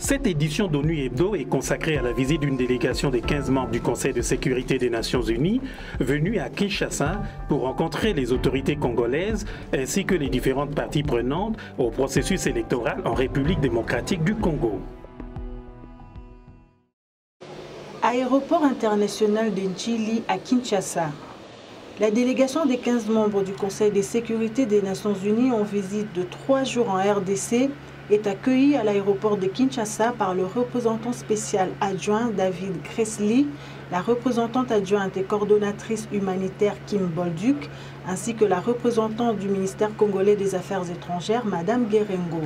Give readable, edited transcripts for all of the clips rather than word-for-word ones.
Cette édition d'ONU Hebdo est consacrée à la visite d'une délégation des 15 membres du Conseil de sécurité des Nations Unies venue à Kinshasa pour rencontrer les autorités congolaises ainsi que les différentes parties prenantes au processus électoral en République démocratique du Congo. Aéroport international de Njili à Kinshasa. La délégation des 15 membres du Conseil de sécurité des Nations Unies en visite de 3 jours en RDC est accueillie à l'aéroport de Kinshasa par le représentant spécial adjoint David Gressly, la représentante adjointe et coordonnatrice humanitaire Kim Bolduc, ainsi que la représentante du ministère congolais des Affaires étrangères, Madame Guérengo.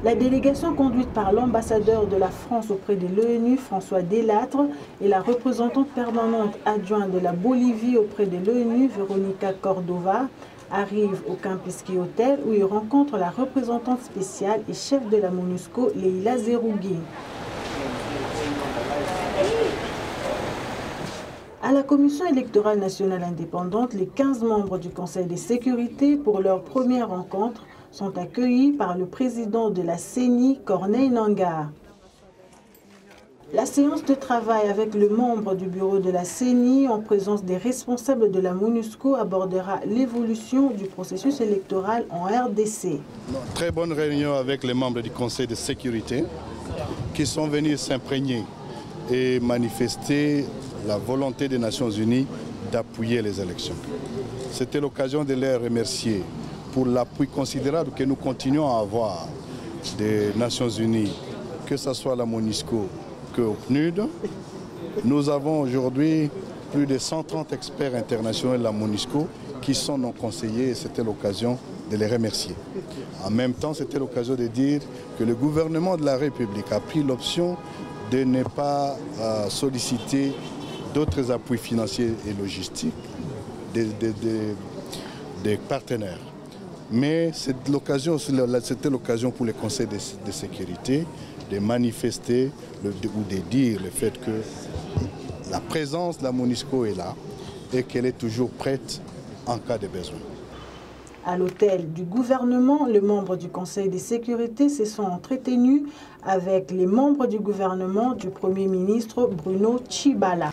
La délégation conduite par l'ambassadeur de la France auprès de l'ONU, François Delattre, et la représentante permanente adjointe de la Bolivie auprès de l'ONU, Veronica Cordova, arrive au Kempinski Hotel où il rencontre la représentante spéciale et chef de la MONUSCO, Leila Zerougui. À la Commission électorale nationale indépendante, les 15 membres du Conseil de sécurité, pour leur première rencontre, sont accueillis par le président de la CENI, Corneille Nangaa. La séance de travail avec le membre du bureau de la CENI, en présence des responsables de la MONUSCO, abordera l'évolution du processus électoral en RDC. Très bonne réunion avec les membres du Conseil de sécurité qui sont venus s'imprégner et manifester la volonté des Nations Unies d'appuyer les élections. C'était l'occasion de les remercier pour l'appui considérable que nous continuons à avoir des Nations Unies, que ce soit la MONUSCO que au PNUD. Nous avons aujourd'hui plus de 130 experts internationaux de la MONUSCO qui sont nos conseillers et c'était l'occasion de les remercier. En même temps, c'était l'occasion de dire que le gouvernement de la République a pris l'option de ne pas solliciter d'autres appuis financiers et logistiques des partenaires. Mais c'était l'occasion pour le Conseil de sécurité de manifester ou de dire le fait que la présence de la MONUSCO est là et qu'elle est toujours prête en cas de besoin. À l'hôtel du gouvernement, les membres du Conseil de sécurité se sont entretenus avec les membres du gouvernement du Premier ministre Bruno Tshibala.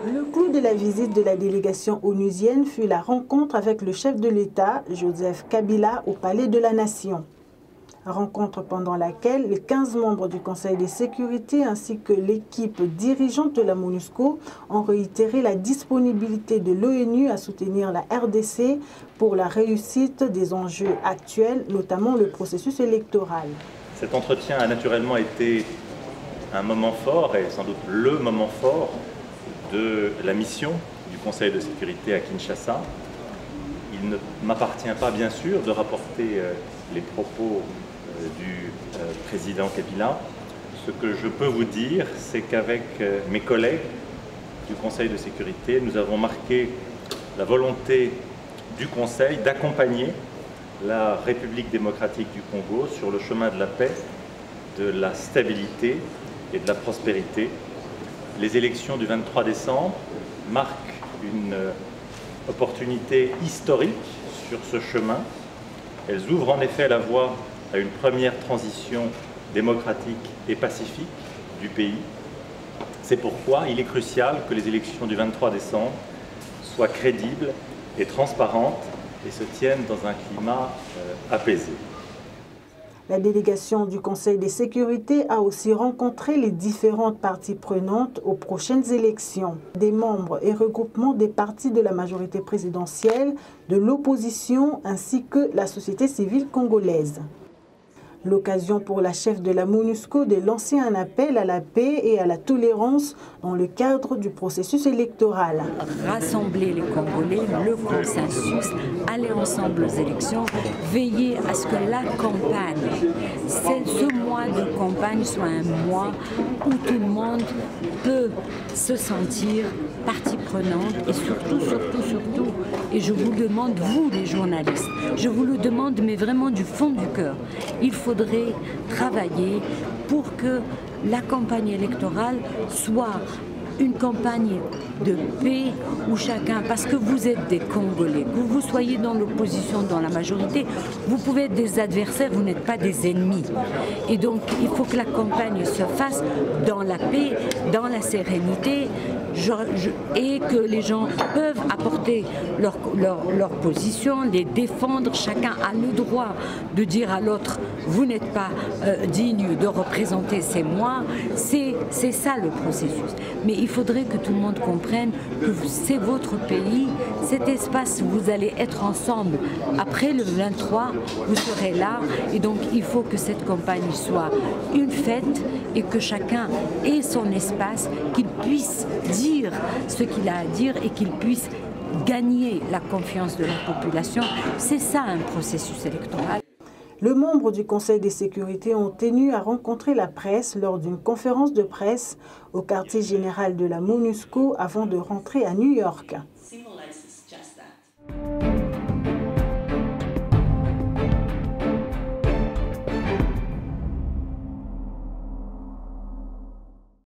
Le clou de la visite de la délégation onusienne fut la rencontre avec le chef de l'État, Joseph Kabila, au Palais de la Nation. Rencontre pendant laquelle les 15 membres du Conseil de sécurité ainsi que l'équipe dirigeante de la MONUSCO ont réitéré la disponibilité de l'ONU à soutenir la RDC pour la réussite des enjeux actuels, notamment le processus électoral. Cet entretien a naturellement été un moment fort et sans doute le moment fort de la mission du Conseil de sécurité à Kinshasa. Il ne m'appartient pas, bien sûr, de rapporter les propos du président Kabila. Ce que je peux vous dire, c'est qu'avec mes collègues du Conseil de sécurité, nous avons marqué la volonté du Conseil d'accompagner la République démocratique du Congo sur le chemin de la paix, de la stabilité et de la prospérité. Les élections du 23 décembre marquent une opportunité historique sur ce chemin. Elles ouvrent en effet la voie à une première transition démocratique et pacifique du pays. C'est pourquoi il est crucial que les élections du 23 décembre soient crédibles et transparentes et se tiennent dans un climat apaisé. La délégation du Conseil de sécurité a aussi rencontré les différentes parties prenantes aux prochaines élections, des membres et regroupements des partis de la majorité présidentielle, de l'opposition ainsi que la société civile congolaise. L'occasion pour la chef de la MONUSCO de lancer un appel à la paix et à la tolérance dans le cadre du processus électoral. Rassembler les Congolais, le consensus, aller ensemble aux élections, veiller à ce que la campagne, ce mois de campagne soit un mois où tout le monde peut se sentir parties prenantes et surtout, et je vous le demande, vous les journalistes, je vous le demande, mais vraiment du fond du cœur, il faudrait travailler pour que la campagne électorale soit une campagne de paix où chacun, parce que vous êtes des Congolais, que vous soyez dans l'opposition, dans la majorité, vous pouvez être des adversaires, vous n'êtes pas des ennemis. Et donc il faut que la campagne se fasse dans la paix, dans la sérénité, et que les gens peuvent apporter leur position, les défendre. Chacun a le droit de dire à l'autre, vous n'êtes pas digne de représenter, c'est moi. C'est ça le processus. Mais il faudrait que tout le monde comprenne que c'est votre pays, cet espace, vous allez être ensemble. Après le 23, vous serez là, et donc il faut que cette campagne soit une fête et que chacun ait son espace, qu'il puisse dire ce qu'il a à dire et qu'il puisse gagner la confiance de la population. C'est ça un processus électoral. Les membres du Conseil de sécurité ont tenu à rencontrer la presse lors d'une conférence de presse au quartier général de la MONUSCO avant de rentrer à New York.